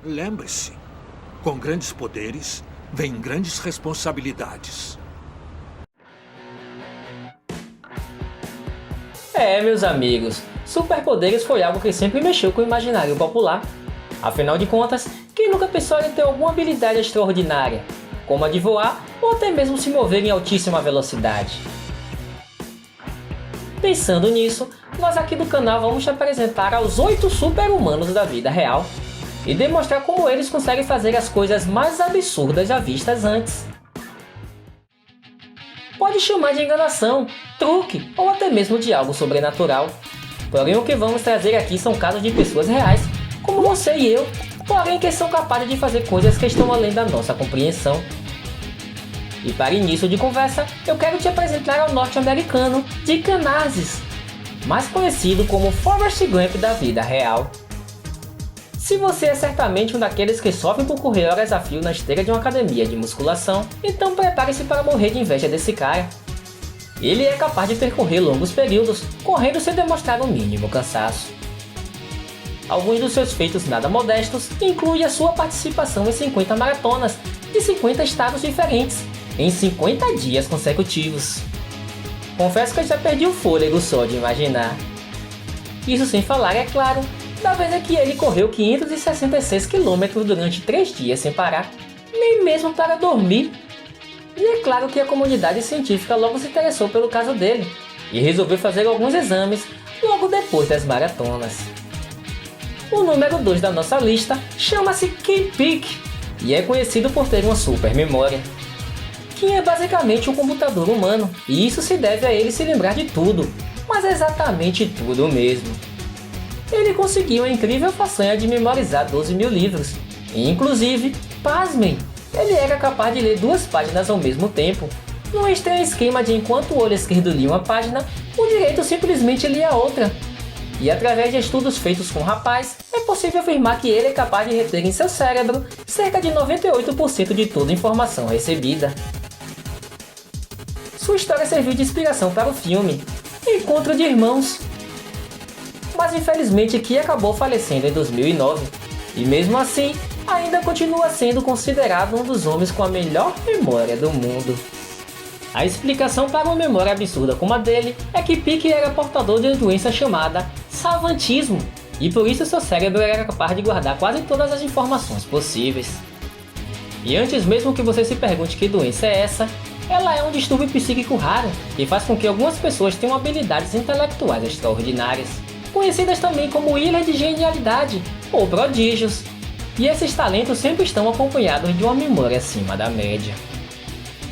Lembre-se, com grandes poderes, vem grandes responsabilidades. Meus amigos, superpoderes foi algo que sempre mexeu com o imaginário popular. Afinal de contas, quem nunca pensou em ter alguma habilidade extraordinária, como a de voar ou até mesmo se mover em altíssima velocidade? Pensando nisso, nós aqui do canal vamos te apresentar aos 8 super-humanos da vida real e demonstrar como eles conseguem fazer as coisas mais absurdas já vistas antes. Pode chamar de enganação, truque ou até mesmo de algo sobrenatural. Porém, o que vamos trazer aqui são casos de pessoas reais, como você e eu, porém que são capazes de fazer coisas que estão além da nossa compreensão. E para início de conversa, eu quero te apresentar ao norte-americano Dick Anassis, mais conhecido como Forrest Gump da vida real. Se você é certamente um daqueles que sofrem por correr horas a fio na esteira de uma academia de musculação, então prepare-se para morrer de inveja desse cara. Ele é capaz de percorrer longos períodos, correndo sem demonstrar o mínimo cansaço. Alguns dos seus feitos nada modestos incluem a sua participação em 50 maratonas de 50 estados diferentes, em 50 dias consecutivos. Confesso que eu já perdi o fôlego só de imaginar. Isso sem falar, é claro, da vez em que ele correu 566 km durante 3 dias sem parar, nem mesmo para dormir. E é claro que a comunidade científica logo se interessou pelo caso dele e resolveu fazer alguns exames logo depois das maratonas. O número 2 da nossa lista chama-se Kim Peek e é conhecido por ter uma super memória. Kim é basicamente um computador humano e isso se deve a ele se lembrar de tudo, mas exatamente tudo mesmo. Ele conseguiu a incrível façanha de memorizar 12 mil livros e inclusive, pasmem, ele era capaz de ler 2 páginas ao mesmo tempo, num estranho esquema de enquanto o olho esquerdo lia uma página, o direito simplesmente lia outra. E através de estudos feitos com o rapaz, é possível afirmar que ele é capaz de reter em seu cérebro cerca de 98% de toda a informação recebida. Sua história serviu de inspiração para o filme Encontro de Irmãos, mas infelizmente Ki acabou falecendo em 2009, e mesmo assim, ainda continua sendo considerado um dos homens com a melhor memória do mundo. A explicação para uma memória absurda como a dele é que Peek era portador de uma doença chamada savantismo, e por isso seu cérebro era capaz de guardar quase todas as informações possíveis. E antes mesmo que você se pergunte que doença é essa, ela é um distúrbio psíquico raro, que faz com que algumas pessoas tenham habilidades intelectuais extraordinárias, conhecidas também como ilhas de genialidade ou prodígios, e esses talentos sempre estão acompanhados de uma memória acima da média.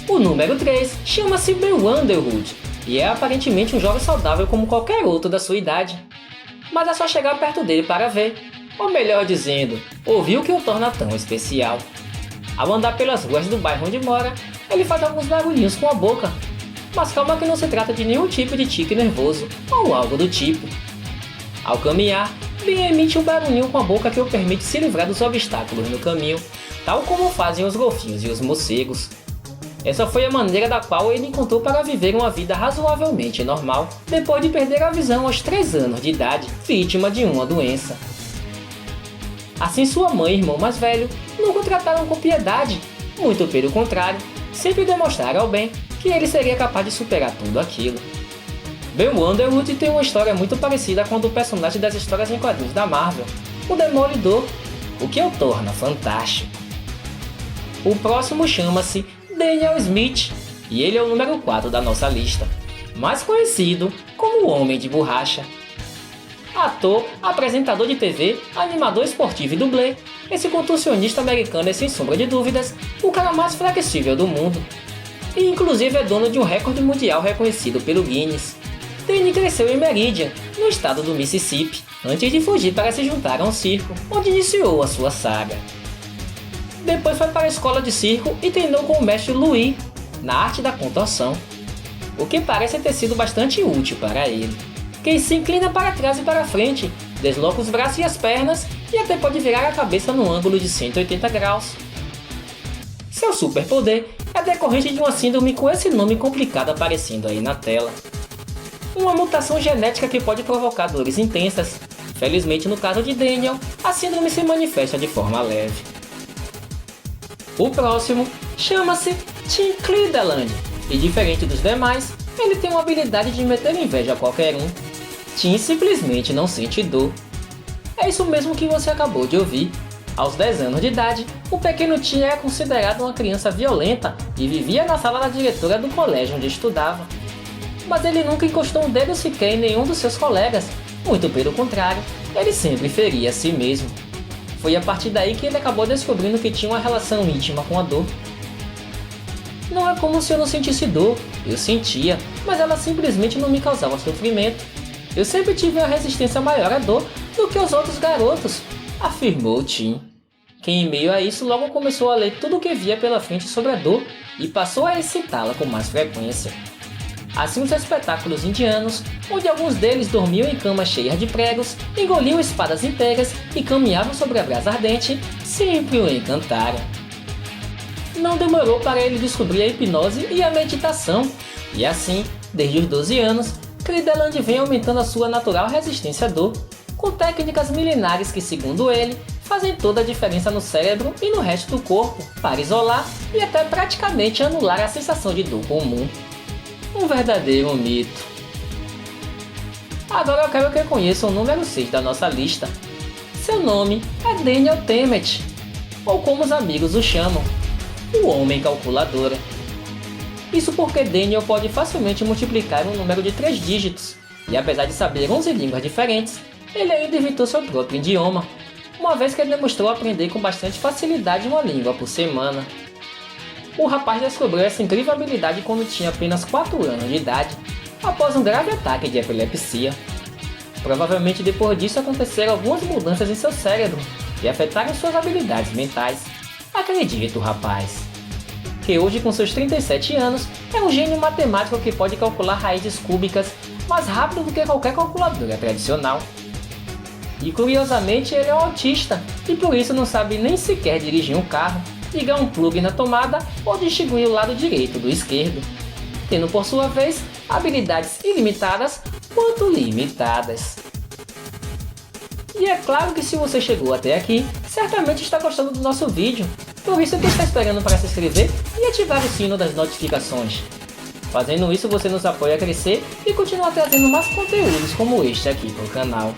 O número 3 chama-se Bill Underwood e é aparentemente um jovem saudável como qualquer outro da sua idade, mas é só chegar perto dele para ver, ou melhor dizendo, ouvir o que o torna tão especial. Ao andar pelas ruas do bairro onde mora, ele faz alguns barulhinhos com a boca, mas calma que não se trata de nenhum tipo de tique nervoso ou algo do tipo. Ao caminhar, Bill emite um barulhinho com a boca que o permite se livrar dos obstáculos no caminho, tal como fazem os golfinhos e os morcegos. Essa foi a maneira da qual ele encontrou para viver uma vida razoavelmente normal, depois de perder a visão aos 3 anos de idade, vítima de uma doença. Assim sua mãe e irmão mais velho nunca o trataram com piedade, muito pelo contrário, sempre demonstraram ao bem que ele seria capaz de superar tudo aquilo. Bill Underwood tem uma história muito parecida com a do personagem das histórias em quadrinhos da Marvel, o Demolidor, o que o torna fantástico. O próximo chama-se Daniel Smith, e ele é o número 4 da nossa lista, mais conhecido como o Homem de Borracha. Ator, apresentador de TV, animador esportivo e dublê, esse contorcionista americano é sem sombra de dúvidas o cara mais flexível do mundo, e inclusive é dono de um recorde mundial reconhecido pelo Guinness. Danny cresceu em Meridian, no estado do Mississippi, antes de fugir para se juntar a um circo, onde iniciou a sua saga. Depois foi para a escola de circo e treinou com o mestre Louis, na arte da contorção, o que parece ter sido bastante útil para ele. Quem se inclina para trás e para frente, desloca os braços e as pernas e até pode virar a cabeça num ângulo de 180 graus. Seu superpoder é decorrente de uma síndrome com esse nome complicado aparecendo aí na tela. Uma mutação genética que pode provocar dores intensas, Felizmente, no caso de Daniel, a síndrome se manifesta de forma leve. O próximo chama-se Tim Cleveland, e diferente dos demais, ele tem uma habilidade de meter inveja a qualquer um. Tim simplesmente não sente dor. É isso mesmo que você acabou de ouvir. Aos 10 anos de idade, o pequeno Tim era considerado uma criança violenta e vivia na sala da diretora do colégio onde estudava. Mas ele nunca encostou um dedo sequer em nenhum dos seus colegas, muito pelo contrário, ele sempre feria a si mesmo. Foi a partir daí que ele acabou descobrindo que tinha uma relação íntima com a dor. Não é como se eu não sentisse dor, eu sentia, mas ela simplesmente não me causava sofrimento. Eu sempre tive uma resistência maior à dor do que os outros garotos, afirmou Tim, que em meio a isso logo começou a ler tudo o que via pela frente sobre a dor e passou a excitá-la com mais frequência. Assim, os espetáculos indianos, onde alguns deles dormiam em camas cheias de pregos, engoliam espadas inteiras e caminhavam sobre a brasa ardente, sempre o encantaram. Não demorou para ele descobrir a hipnose e a meditação, e assim, desde os 12 anos, Cleveland vem aumentando a sua natural resistência à dor, com técnicas milenares que, segundo ele, fazem toda a diferença no cérebro e no resto do corpo, para isolar e até praticamente anular a sensação de dor comum. Um verdadeiro mito. Agora eu quero que conheça o número 6 da nossa lista. Seu nome é Daniel Tammet, ou como os amigos o chamam, o Homem Calculadora. Isso porque Daniel pode facilmente multiplicar um número de 3 dígitos, e apesar de saber 11 línguas diferentes, ele ainda inventou seu próprio idioma, uma vez que ele demonstrou aprender com bastante facilidade uma língua por semana. O rapaz descobriu essa incrível habilidade quando tinha apenas 4 anos de idade, após um grave ataque de epilepsia. Provavelmente depois disso aconteceram algumas mudanças em seu cérebro e afetaram suas habilidades mentais. Acredita o rapaz, que hoje com seus 37 anos é um gênio matemático que pode calcular raízes cúbicas mais rápido do que qualquer calculadora tradicional. E curiosamente ele é um autista e por isso não sabe nem sequer dirigir um carro, ligar um plug na tomada ou distinguir o lado direito do esquerdo, tendo por sua vez habilidades ilimitadas quanto limitadas. E é claro que se você chegou até aqui, certamente está gostando do nosso vídeo, por isso que está esperando para se inscrever e ativar o sino das notificações. Fazendo isso você nos apoia a crescer e continuar trazendo mais conteúdos como este aqui para o canal.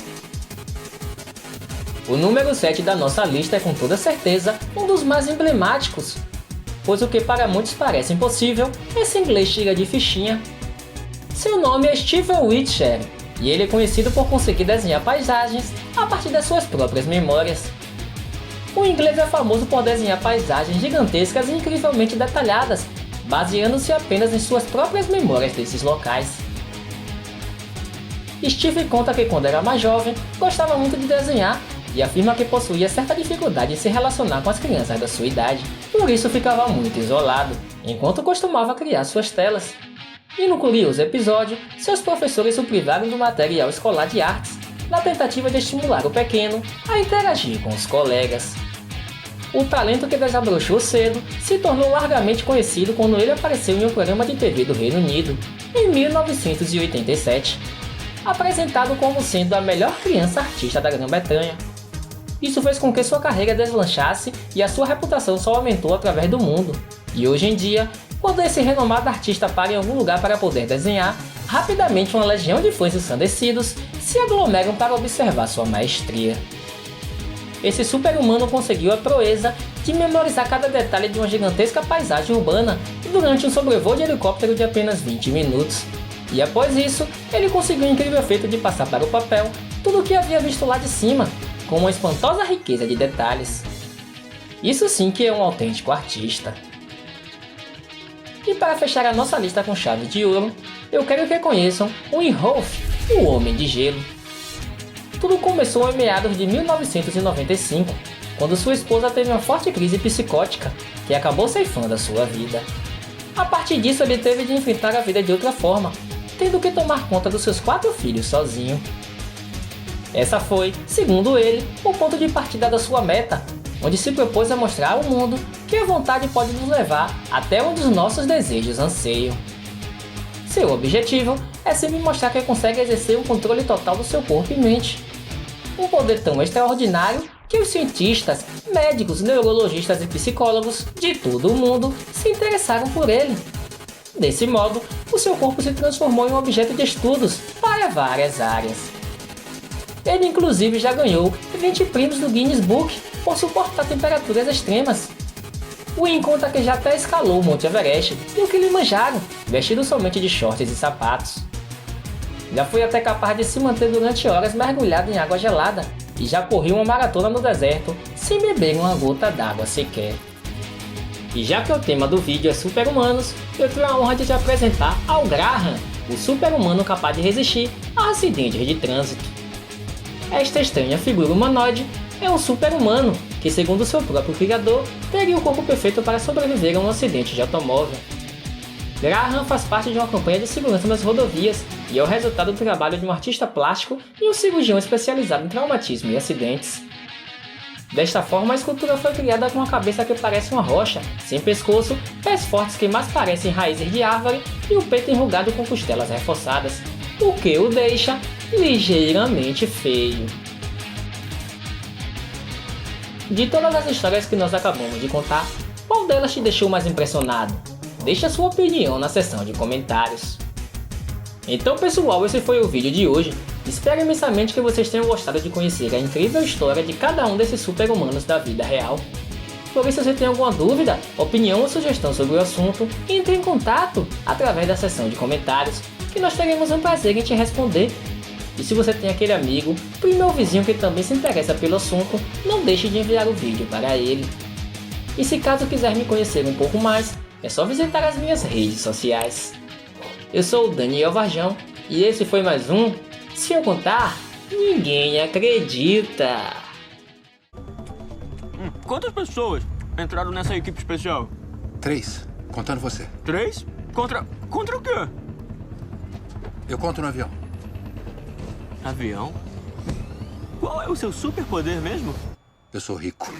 O número 7 da nossa lista é com toda certeza um dos mais emblemáticos, pois o que para muitos parece impossível, esse inglês tira de fichinha. Seu nome é Steven Whitshire, e ele é conhecido por conseguir desenhar paisagens a partir das suas próprias memórias. O inglês é famoso por desenhar paisagens gigantescas e incrivelmente detalhadas, baseando-se apenas em suas próprias memórias desses locais. Steve conta que quando era mais jovem, gostava muito de desenhar e afirma que possuía certa dificuldade em se relacionar com as crianças da sua idade, por isso ficava muito isolado, enquanto costumava criar suas telas. E no curioso episódio, seus professores o privaram do material escolar de artes, na tentativa de estimular o pequeno a interagir com os colegas. O talento que desabrochou cedo se tornou largamente conhecido quando ele apareceu em um programa de TV do Reino Unido, em 1987, apresentado como sendo a melhor criança artista da Grã-Bretanha. Isso fez com que sua carreira deslanchasse e a sua reputação só aumentou através do mundo. E hoje em dia, quando esse renomado artista para em algum lugar para poder desenhar, rapidamente uma legião de fãs ensandecidos se aglomeram para observar sua maestria. Esse super-humano conseguiu a proeza de memorizar cada detalhe de uma gigantesca paisagem urbana durante um sobrevoo de helicóptero de apenas 20 minutos. E após isso, ele conseguiu o incrível feito de passar para o papel tudo o que havia visto lá de cima, com uma espantosa riqueza de detalhes. Isso sim que é um autêntico artista. E para fechar a nossa lista com chave de ouro, eu quero que conheçam o Inhofe, o Homem de Gelo. Tudo começou em meados de 1995, quando sua esposa teve uma forte crise psicótica, que acabou ceifando a sua vida. A partir disso, ele teve de enfrentar a vida de outra forma, tendo que tomar conta dos seus 4 filhos sozinho. Essa foi, segundo ele, o ponto de partida da sua meta, onde se propôs a mostrar ao mundo que a vontade pode nos levar até onde os nossos desejos anseiam. Seu objetivo é sempre mostrar que consegue exercer o controle total do seu corpo e mente. um poder tão extraordinário que os cientistas, médicos, neurologistas e psicólogos de todo o mundo se interessaram por ele. Desse modo, o seu corpo se transformou em um objeto de estudos para várias áreas. Ele inclusive já ganhou 20 prêmios do Guinness Book por suportar temperaturas extremas. O Win conta que já até escalou o Monte Everest e o Kilimanjaro, vestido somente de shorts e sapatos. Já foi até capaz de se manter durante horas mergulhado em água gelada e já correu uma maratona no deserto sem beber uma gota d'água sequer. E já que o tema do vídeo é super-humanos, eu tenho a honra de te apresentar Al Graham, o super-humano capaz de resistir a acidentes de trânsito. Esta estranha figura humanoide é um super-humano que, segundo seu próprio criador, teria o corpo perfeito para sobreviver a um acidente de automóvel. Graham faz parte de uma campanha de segurança nas rodovias e é o resultado do trabalho de um artista plástico e um cirurgião especializado em traumatismo e acidentes. Desta forma, a escultura foi criada com uma cabeça que parece uma rocha, sem pescoço, pés fortes que mais parecem raízes de árvore e o peito enrugado com costelas reforçadas, o que o deixa ligeiramente feio. De todas as histórias que nós acabamos de contar, qual delas te deixou mais impressionado? Deixe a sua opinião na seção de comentários. Então pessoal, esse foi o vídeo de hoje. Espero imensamente que vocês tenham gostado de conhecer a incrível história de cada um desses super-humanos da vida real. Por isso, se você tem alguma dúvida, opinião ou sugestão sobre o assunto, entre em contato através da seção de comentários, que nós teremos um prazer em te responder. E se você tem aquele amigo, primo ou vizinho que também se interessa pelo assunto, não deixe de enviar o vídeo para ele. E se caso quiser me conhecer um pouco mais, é só visitar as minhas redes sociais. Eu sou o Daniel Varjão e esse foi mais um Se Eu Contar, Ninguém Acredita. Quantas pessoas entraram nessa equipe especial? 3, contando você. 3? Contra o quê? Eu conto no avião. Avião? Qual é o seu superpoder mesmo? Eu sou rico.